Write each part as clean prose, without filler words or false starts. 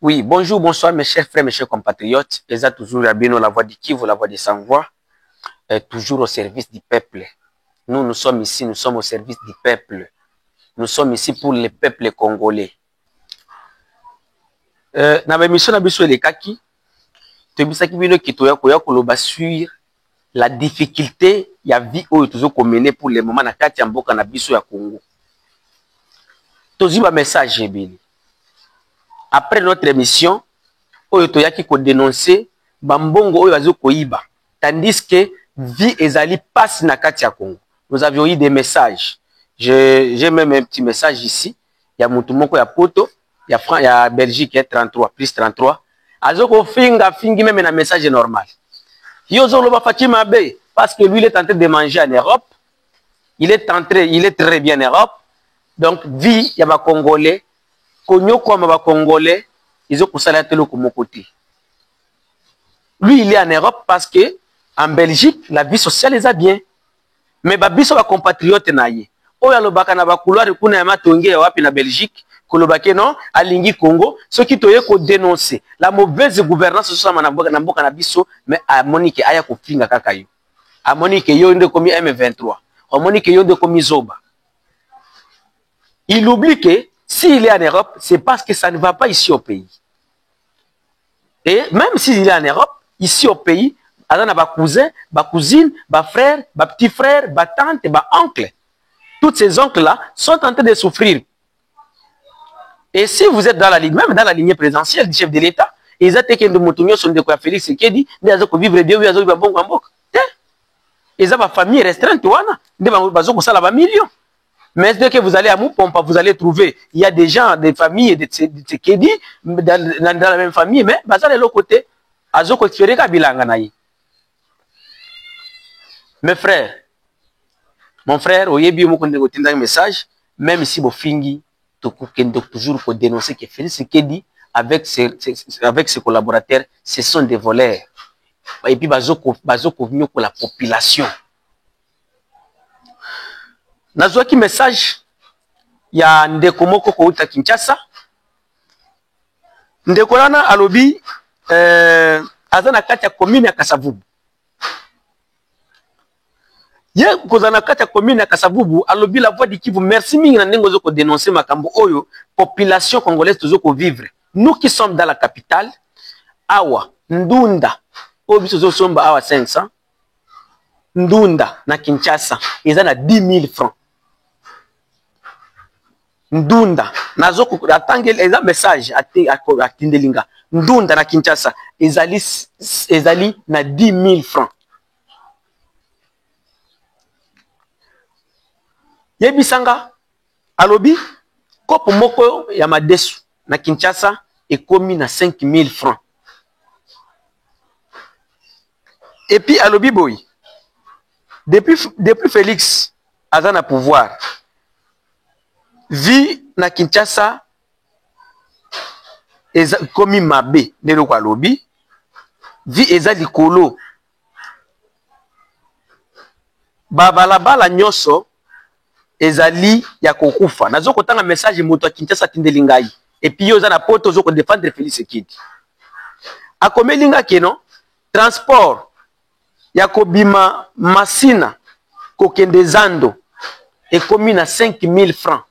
Oui, bonjour, bonsoir mes chers frères, mes chers compatriotes. Eza toujours Rabino, la voix du Kivu, la voix des sans-voix, toujours au service du peuple. Nous sommes ici, nous sommes au service du peuple. Nous sommes ici pour le peuple congolais. Na émission na biso elekaki, tebisaki bino kitoya koya koloba sur la difficulté ya vie oyo toujours mener pour le moment na kati ya mboka na biso ya Congo. Toziba message ebele. Après notre émission, oyo toyaki ko dénoncer bambongo oyo bazo koiba, tandis que vie ezali passe na kati ya Congo. Nous avions eu des messages. J'ai même un petit message ici. Il y a Moutoumoko, il y a Poto, il y a Belgique, il y a 33, plus 33. Azoko fingi même un message normal. Yozo Loba Fatima Bey, parce que lui il est en train de manger en Europe. Il est très bien en Europe. Donc, vie, il y a des Congolais. Konyo comme des Congolais, ils ont poussé la télé comme côté. Lui, il est en Europe parce que en Belgique, la vie sociale est bien. Mais babiso ba compatriote naye. Oya lobaka na ba couloir kuna ya matonge wapi na Belgique, kolobake non alingi Congo, ce qui toye ko dénoncer la mauvaise gouvernance sur na mboka na biso, mais a Monique aya ko finga kaka yo. A Monique yo nde komi M23. A Monique yo nde komi Zoba. Il oublie que s'il est en Europe, c'est parce que ça ne va pas ici au pays. Et même s'il est en Europe, ici au pays, il y a des cousins, des cousines, des frères, des petits frères, des tantes, des oncles. Tous ces oncles-là sont en train de souffrir. Et si vous êtes dans la ligne, même dans la lignée présidentielle du chef de l'État, ils ont été que nous sont de quoi Félix Sekedi, ils ont vivre bien, ils ont vivre bon. Ils ont une famille restreinte, ils ont un million. Mais dès que vous allez à Moupompa, vous allez trouver, il y a des gens, des familles de Sekedi, dans la même famille, mais vous allez de l'autre côté, ils ont fait Kabilanganaï. Mes frères, mon frère, oyebi un message, même si vous fingi, toujours pour dénoncer que Félix Sekedi, avec ses collaborateurs, ce sont des voleurs. Et puis, bazoko venu pour la population. Nazwaki message, ya Ndeko Moko Kouta Kinshasa. Ndeko Lana alobi, azana kati ya commune ya Kasavubu. Ye kozana kati ya commune ya Kasavubu alobi la voix du Kivu merci mingi na ndengo zoko dénoncer makambo oyo population congolaise tozoko vivre. Nous qui sommes dans la capitale, awa Ndunda oyo biso zo somba awa 500 Ndunda na Kinshasa ezana 10 000 francs. Ndunda nazoko atangel eza message atindelinga Ndunda na Kinshasa ezali na 10 000 francs. Yebisanga alobi kopo moko ya madesu na Kinshasa ekomi na 5 000 francs. Et puis alobi boy depuis Félix azana pouvoir vie na Kinshasa ekomi mabe ndelo kwa alobi vie eza likolo balabala nyonso ezali ya kokufa. Nazo kotanga message moto ya Kinshasa tindeli ngai. Et puis yo za na poto zo ko défendre Félix Sekedi. Akomelinga keno transport ya kobima Masina kokende Zando ekomi na 5 000 francs.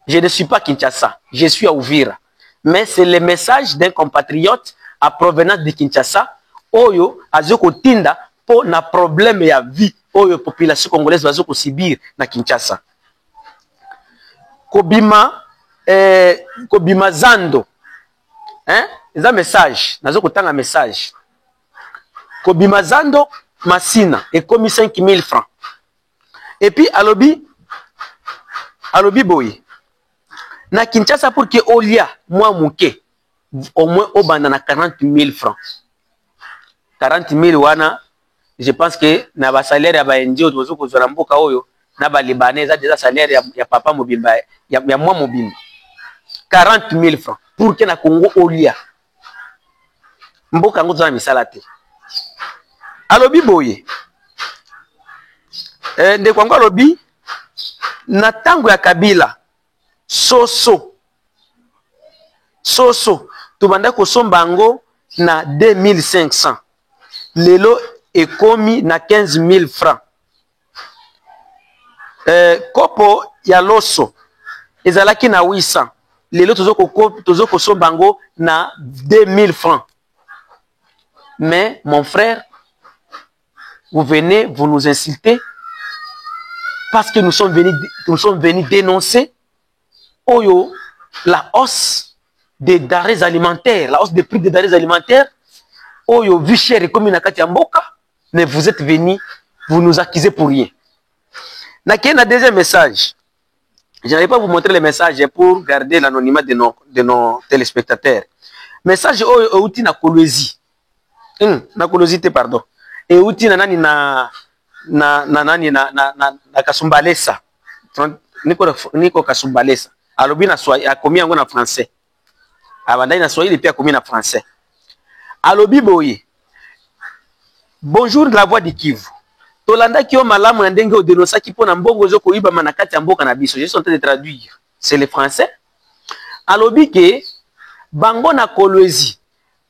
Je ne suis pas Kinshasa, je suis à Uvira. Mais c'est le message d'un compatriote à provenance de Kinshasa oyo azoko tinda po na problème ya vie oyo population congolaise bazo ko subir na Kinshasa. Kobima Zando. Eza message, nazo kotanga message. Kobima Zando Masina ekomi 5 000 francs. Et puis alobi boy. Na Kinshasa pour que olia moi mouke au moins au banda na 40 000 francs. 40 000 wana. Je pense que na ba salaire ya ba NGO tozo ko zora mboka oyo na ba libanais za déjà salaire ya papa mobimba ya moi mobimba 40 000 francs pour que na Congo olia mboka ngo za misala te. Alobi boye nde kwango alobi na tango ya Kabila soso soso tobanda kosomba yango na 2500 lelo ekomi na 15 000 francs. Kopo ya loso ezalaki na 800 lelo tozo kosomba yango na 2000 francs. Mais mon frère, vous venez, vous nous insultez parce que nous sommes venus dénoncer la hausse des denrées alimentaires, la hausse des prix des denrées alimentaires. Vu cher et comme une mboka, mais vous êtes venus, vous nous accusez pour rien. Un deuxième message. Je n'allais pas vous montrer les messages pour garder l'anonymat de nos téléspectateurs. Message outi na Kolwezi. Na Kolwezi, pardon. Et outi na nani na Kasumbalesa. Niko Kasumbalesa. Alobi na Swahili, a commis en français. Abandai na Swahili puis a commis en français. Alobi boye. Bonjour de la voix du Kivu. Tolanda ki o malamu na ndenge o denosa ki pona mbongo zo ko iba manakati ya mboka na biso. Je suis en train de traduire. C'est le français. Alobi ke bango na Kolwezi.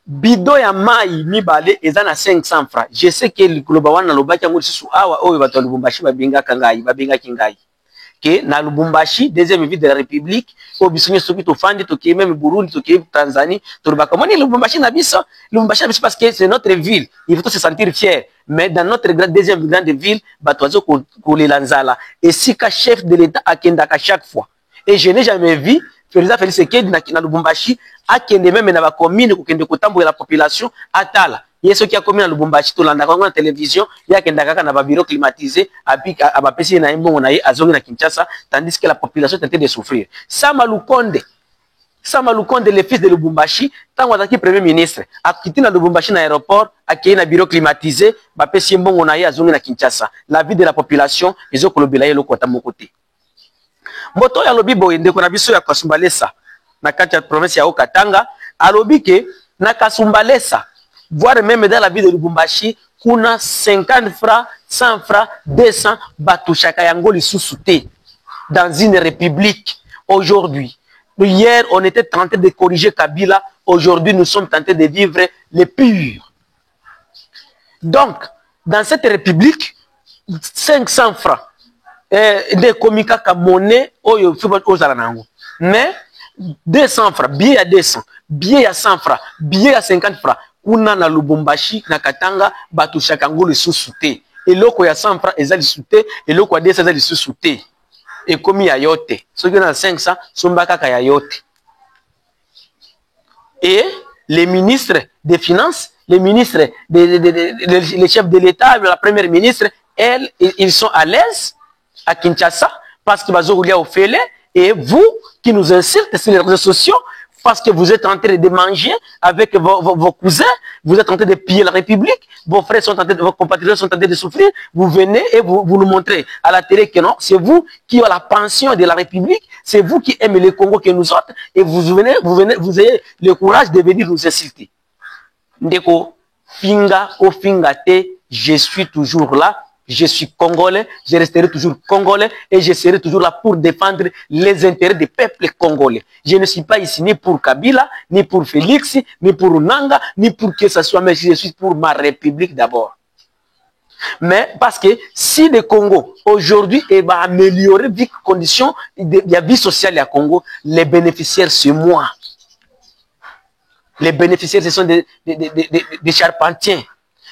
Bido ya mai mibale eza na 500 francs. Je sais que le globa wana lobaki yango lisusu awa oyo bato Lubumbashi babinga kingai. Que na Lubumbashi, deuxième ville de la République, au bisonye soki to fandi to ki même Burundi to ki Tanzanie, to baka moni Lubumbashi na biso parce que c'est notre ville, il faut se sentir fier. Mais dans notre deuxième grande ville, batozo ko lanzala et si ka chef de l'État akendaka chaque fois. Et je n'ai jamais vu Président Félix Tshisekedi na Lubumbashi akende même na ba commune ko kende ko tambola la population atala. Yeso qui a commis dans Lubumbashi to landa kwa télévision ya kenda kaka na ba bureau climatisé apika abapesi na mbongo na ye azongi na Kinshasa tandis que la population tentait de souffrir. Sama Lukonde, le fils de Lubumbashi, tant que premier ministre, a quitté na Lubumbashi na aéroport, a créé na bureau climatisé, bapesi mbongo na ye azongi na Kinshasa. La vie de la population, ils ont kolobela ye lokota mokote. Moto ya lobi boye ndeko na biso ya Kasumbalesa na kati ya province ya Okatanga, alobi ke na Kasumbalesa voire même dans la ville de Lubumbashi, kuna 50 francs, 100 francs, 200, batushaka yango lisusu te. Dans une république, aujourd'hui, hier on était tenté de corriger Kabila, aujourd'hui nous sommes tentés de vivre le pur. Donc, dans cette république, 500 francs, de komika ka monnaie, oyo ozala nango. Mais, 200 francs, billet à 200, billet à 100 francs, billet à 50 francs, kuna na Lubumbashi na Katanga batushaka yango lisusu te. Eloko ya 100 francs eza lisusu te, eloko ya 200 eza lisusu te. Ekomi ya yote. Soki na 500 somba kaka ya yote. Et les ministres des finances, les ministres les chefs de l'État, la première ministre, ils sont à l'aise à Kinshasa parce que bazo rouler au félé et vous qui nous insultez sur les réseaux sociaux parce que vous êtes en train de manger avec vos cousins, vous êtes en train de piller la République, vos frères sont en train de, vos compatriotes sont en train de souffrir, vous venez et vous nous montrez à la télé que non, c'est vous qui avez la pension de la République, c'est vous qui aimez le Congo que nous autres, et vous avez le courage de venir nous insulter. Ndeko, finga o fingate, je suis toujours là. Je suis congolais, je resterai toujours congolais et je serai toujours là pour défendre les intérêts des peuples congolais. Je ne suis pas ici ni pour Kabila, ni pour Félix, ni pour Nanga, ni pour que ce soit, mais je suis pour ma république d'abord. Mais parce que si le Congo aujourd'hui va améliorer les conditions de la vie sociale à Congo, les bénéficiaires c'est moi. Les bénéficiaires ce sont des charpentiers,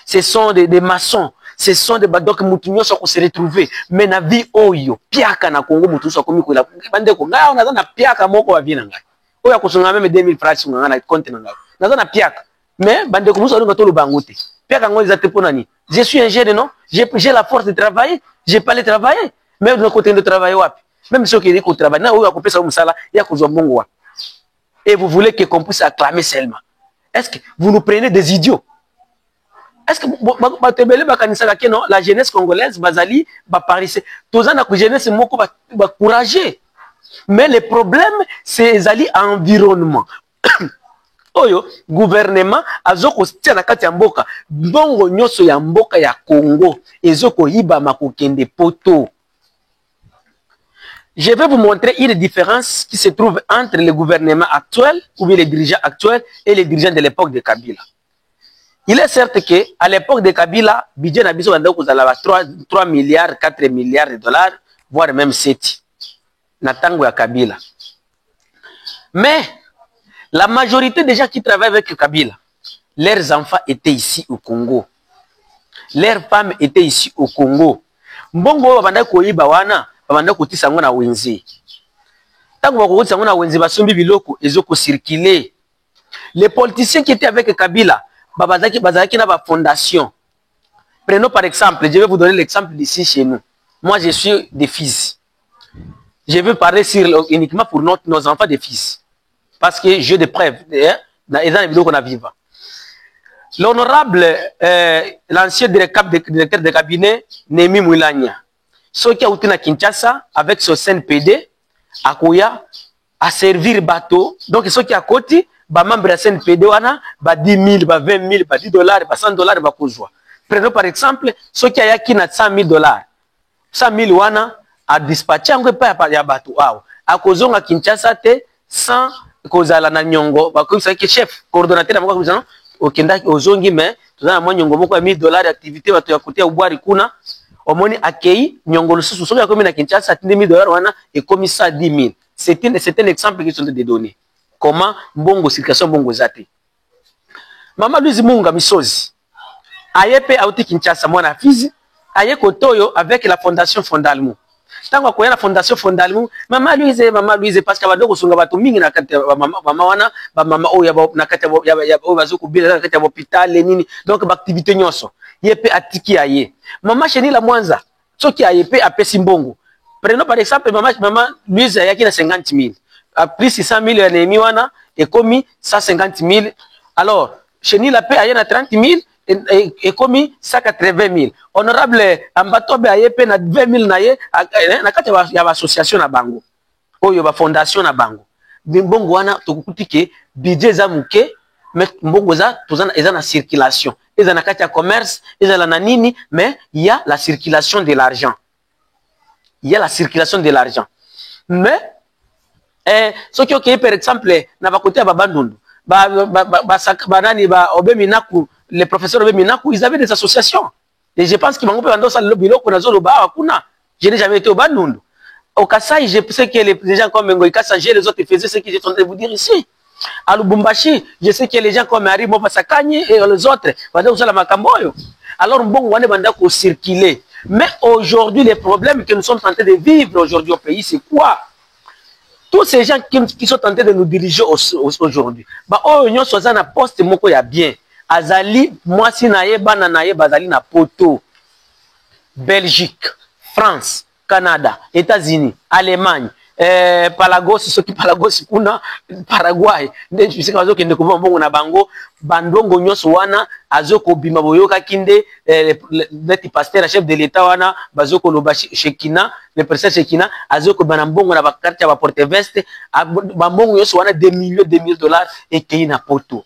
ce sont des maçons. Ce sont des badocs mutunyo so ko se retrouver mais na vie oyo piaka na Congo mutu so komi ko la bande ko nga on a na piaka moko wa vina ngai oya ko sunga même 2000 francs sunga na compte na ngai na piaka mais bande ko muso to lo bangote piaka ngo ezate pona ni je suis un jeune non j'ai la force de travailler j'ai pas le travailler même de côté de travailler wapi même ceux qui dit qu'on travaille na oya ko pesa musala ya ko zo mbongo wa et vous voulez que qu'on puisse acclamer seulement est-ce que vous nous prenez des idiots? Est-ce que non, la jeunesse congolaise, Bazali, Paris, tous la jeunesse moko ba courageux. Mais le problème, c'est l'environnement. Oyo, gouvernement, azoko tia na kati ya mboka, bongo nyoso ya mboka ya Congo, ezoko hiba makokende poto. Je vais vous montrer une différence qui se trouve entre le gouvernement actuel, ou bien les dirigeants actuels, et les dirigeants de l'époque de Kabila. Il est certes qu'à l'époque de Kabila, le budget Nabiso a 3 milliards, 4 milliards de dollars, voire même 7. Natango ya Kabila. Mais la majorité des gens qui travaillent avec Kabila, leurs enfants étaient ici au Congo. Leurs femmes étaient ici au Congo. Mbongo babanda koyiba wana, babanda kotisa ngo na wenze. Tango bakotisa ngo na wenze basombi biloko ezoko circuler. Les politiciens qui étaient avec Kabila, bazaki na ba fondation. Prenons par exemple, je vais vous donner l'exemple d'ici chez nous. Moi je suis des fils. Je veux parler uniquement pour nos enfants des fils. Parce que j'ai des preuves. Dans les vidéos qu'on a vivant. L'honorable, l'ancien directeur de cabinet, Nemi Moulania, ce qui a été à Kinshasa avec son CNPD, à Koya, à servir bateau. Donc, ce qui a côté, membre de la CNPD, ba 10 000, ba 20 000, ba 10 dollars, ba 100 dollars, ba Kouzwa. Prenons par exemple, ce qui a qui na 100 000 dollars. 100 000 wana, a dispatché, on ne peut pas ya bateau. À Kozong à Kinshasa, te 100 kozala na nyongo, ba comme ça que chef, coordonnateur na moko bizano. Okenda ozongi mais tozana mwa nyongo moko ya 1000 dollars activité bato ya kotia ubwari kuna omoni akei nyongo lususu soki akomi na Kinshasa 10 000 dollars wana et comme ça 10 000. C'est un exemple qui sont de données. Comment mbongo circulation mbongo zate. Mama Louise Munga Misozi ayepe auti Kinshasa mwana Fizi aye kotoyo avec la fondation Fondalmo. Tango akoya na fondation Fondalmo mama Louise parce que badoko sunga bato mingi na kati mama wana ba mama oya na kati ya bazo kubila na kati ya hôpital nini donc ba activité nyonso yepe atiki aye mama Chenille la Mwanza soki ayepe apesi mbongo. Prenons par exemple mama Louise yaki na 50 000 a pris 600 000 ya nemi wana et commis 150 000 alors Chenille la paie aye na 30 000 et commis 180 000. Honorable Ambatobe ayepe na 20 000 na ye na kati ya association na bango. Oyo ba fondation na bango. Mbongo wana tokukuti ke budget za muke mais mbongo za tozana eza na circulation. Eza na kati ya commerce, eza na nini mais il y a la circulation de l'argent. Il y a la circulation de l'argent. Mais ce qui est par exemple na ba côté ya babandundu. Banani ba Obeminaku les professeurs de Minakou, ils avaient des associations. Et je pense qu'ils m'ont fait un le bureau qu'on a zolo ba akuna. Je n'ai jamais été au Bandundu. Au Kassai, je sais que les gens comme Ngoï Kassanger, les autres faisaient ce que je suis en train de vous dire ici. À Lubumbashi, je sais que les gens comme Ari Mopasakani et les autres, alors bon, on est bandé pour circuler. Mais aujourd'hui, les problèmes que nous sommes tentés de vivre aujourd'hui au pays, c'est quoi? Tous ces gens qui sont tentés de nous diriger aujourd'hui, bah, oh, nous sommes à un poste moko ya bien. Azali, moi si naye, bana naye, bazali na poto. Belgique, France, Canada, États-Unis, Allemagne, Palagos, ceux qui Palagos, kuna, Paraguay. Je sais que nous avons bon na bango, bandongo nyos wana, azoko bimaboyoka kinde, le pasteur, chef de l'État wana, bazoko loba Shekina, le président Shekina, azoko banambongo na bakarte ya porte veste, bambongo nyos wana 2 millions de dollars et qui na poto.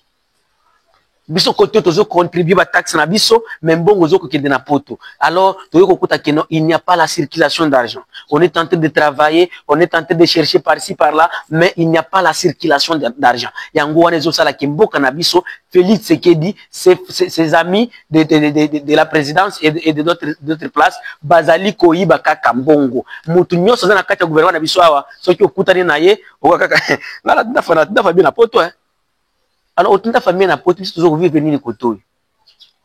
Biso côté tozo contribuer ba taxe na biso mais mbongo zo kokende na poto. Alors toyo kokuta keno il n'y a pas la circulation d'argent. On est en train de travailler, on est en train de chercher par-ci par-là mais il n'y a pas la circulation d'argent. Yango wana zo sala kimboka na biso Félix Sekedi ses amis de la présidence et de d'autres places bazali koyiba kaka mbongo. Mutu nyoso za na kati ya gouvernement na biso awa soki okutani na ye okaka ngala dafa bien na poto hein. Alors, autant de famille n'a pas toujours vivre venir koto.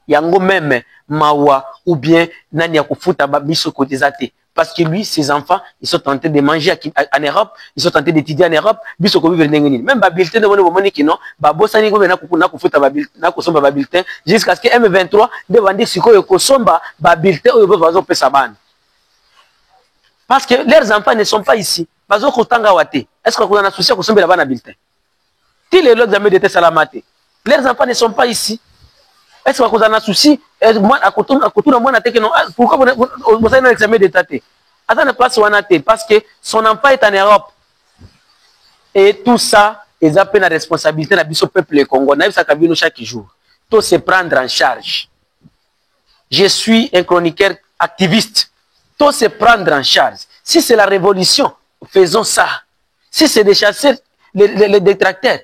Yango même mawa ou bien nani akufuta biso côté zate parce que lui ses enfants ils sont tentés de manger en Europe, ils sont tentés d'étudier en Europe, biso ko vivre ndengeni. Même ba bulletin de moni ki non, ba bosani ko na kufuta ba bulletin na kosomba ba bulletin jusqu'à ce que M23 de vendre sikoyo kosomba ba bulletin oyo bazo pesa bana. Parce que leurs enfants ne sont pas ici. Bazo kotanga wate. Est-ce qu'on a souci kosomba la bana bulletin? Si les autres amis d'été salamate, leurs enfants ne sont pas ici. Est-ce que vous avez un souci? Moi, à côté de moi, pourquoi vous avez un examen d'état? Attends, place parce que son enfant est en Europe. Et tout ça, ils appellent la responsabilité de notre peuple congolais. Chaque jour. Tout se prendre en charge. Je suis un chroniqueur activiste. Tout se prendre en charge. Si c'est la révolution, faisons ça. Si c'est des chasseurs, les détracteurs,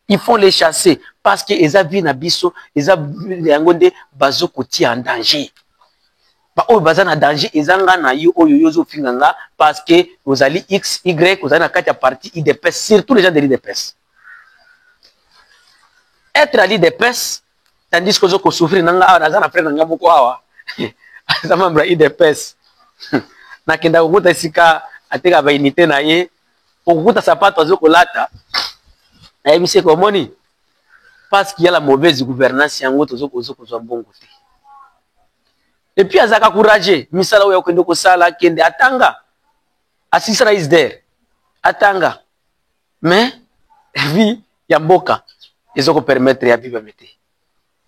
ils font les chasser parce qu'ils ont vu Nabiso, ils ont vu les bazo koti en danger. Ba o baza na danger, ils ont na yo yozo finganga parce que vous allez X, Y, vous allez na katia partie IDPS, surtout les gens de l'IDPS. Être à l'IDPS, tandis que vous avez souffert, nanga na frère nanga moko awa. Ça membre IDPS. Na kenda kukuta sika ateka ba unité na ye. Okuta sapato azokolata na emise komoni parce qu'il y a la mauvaise gouvernance yango tozokozwa mbongo te. Et puis azaka courage misala oyo kende ko sala kende atanga asisra is there atanga mais vie ya mboka ezoko permettre ya vivre mete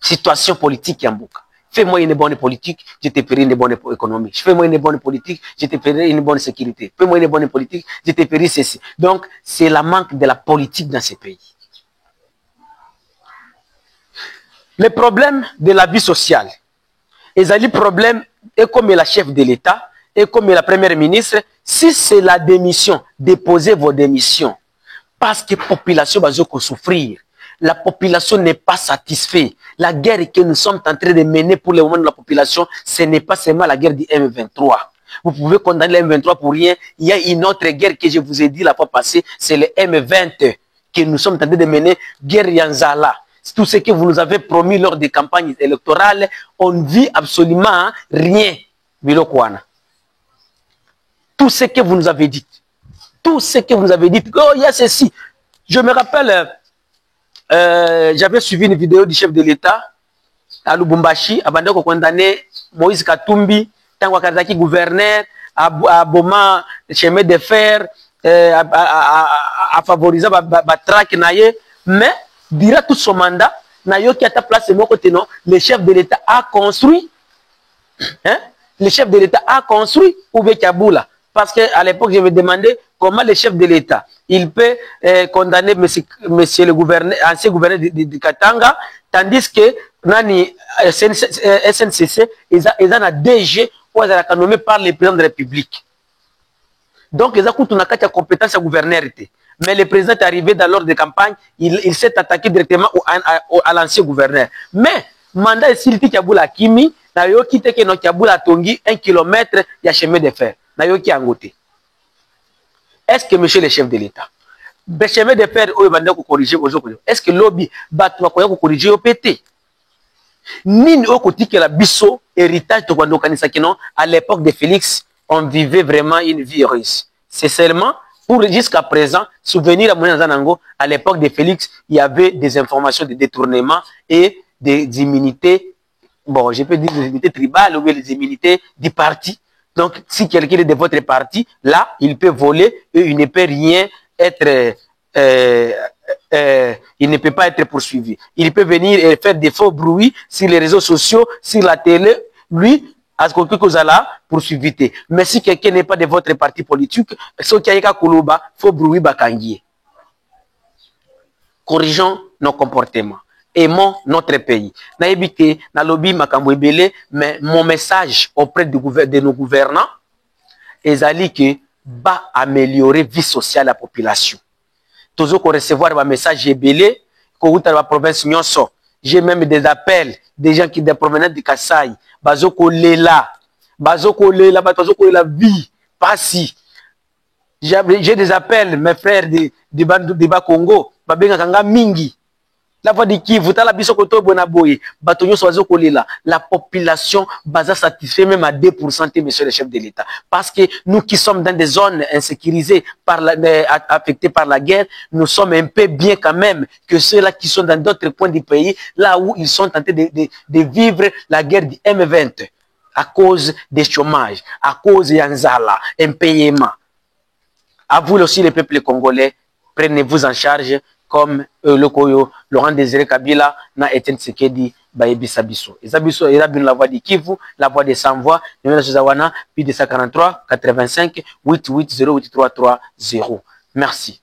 situation politique ya mboka. Fais-moi une bonne politique, je te ferai une bonne économie. Fais-moi une bonne politique, je te ferai une bonne sécurité. Fais-moi une bonne politique, je te ferai ceci. Donc, c'est la manque de la politique dans ces pays. Les problèmes de la vie sociale. Les problèmes, et comme la chef de l'État, et comme la première ministre, si c'est la démission, déposez vos démissions. Parce que la population va souffrir. La population n'est pas satisfaite. La guerre que nous sommes en train de mener pour le moment de la population, ce n'est pas seulement la guerre du M23. Vous pouvez condamner le M23 pour rien. Il y a une autre guerre que je vous ai dit la fois passée, c'est le M20 que nous sommes en train de mener, guerre Yanzala. Tout ce que vous nous avez promis lors des campagnes électorales, on ne vit absolument rien. Tout ce que vous nous avez dit. Tout ce que vous nous avez dit. Oh, il y a ceci. Je me rappelle... j'avais suivi une vidéo du chef de l'État à Lubumbashi, à Bandeko condamné Moïse Katumbi, tant que gouverneur, à Boma, chemin de fer, à favoriser la traque, mais, dira tout son mandat, qui a ta place, le chef de l'État a construit, hein? Le chef de l'État a construit Oubé Kaboula. Parce qu'à l'époque, je me demandais comment le chef de l'État, il peut condamner monsieur le gouverneur, ancien gouverneur de Katanga, tandis que Nani SNCC, ils ont un DG ou ils ont nommé par le président de la République. Donc, ils ont une compétence à gouverneur. Mais le président est arrivé dans l'ordre de campagne, il s'est attaqué directement à l'ancien gouverneur. Mais, mandat de Silti Kaboula Kimi, n'a eu quitté que notre Kaboula Tongi 1 kilomètre de chemin de fer. Est-ce que monsieur le chef de l'État, le chemin de fer, est-ce que lobby va corriger au PT? Ni au côté que la bisso héritage de à l'époque de Félix, on vivait vraiment une vie heureuse. C'est seulement pour jusqu'à présent, souvenir à Mouna à l'époque de Félix, il y avait des informations de détournement et des immunités, bon, je peux dire des immunités tribales ou des immunités du parti. Donc, si quelqu'un est de votre parti, là, il peut voler et il ne peut rien être, il ne peut pas être poursuivi. Il peut venir et faire des faux bruits sur les réseaux sociaux, sur la télé. Lui, à ce que vous allez poursuivre. Mais si quelqu'un n'est pas de votre parti politique, ce qui a Koulouba, faux bruit bakangier. Corrigeons nos comportements. Aimons notre pays. Naïbité, na lobby makambouébélé, mais mon message auprès de nos gouvernants est que va améliorer la vie sociale de la population. Toujours qu'on recevoir un message ébélé, qu'on dans la province Nyonso. J'ai même des appels, des gens qui des promenades de Kassai, bazoko lela, bazoko la vie, pas si. J'ai des appels, mes frères de Congo, babenga kanga mingi. La voix de Kivu, la population va satisfaire même à 2%, monsieur le chef de l'État. Parce que nous qui sommes dans des zones insécurisées, affectées par la guerre, nous sommes un peu bien quand même que ceux-là qui sont dans d'autres coins du pays, là où ils sont tentés de vivre la guerre du M20, à cause des chômages, à cause de Yanzala, impayement. À vous aussi, les peuples congolais, prenez-vous en charge. Comme le Koyo, Laurent Désiré Kabila, na Etienne Tshisekedi, Bayebi Sabiso. Et Sabiso, il a bien la voix de Kivu, la voix des sans-voix, numéro de Zawana, puis 243 85 88 08 330. Merci.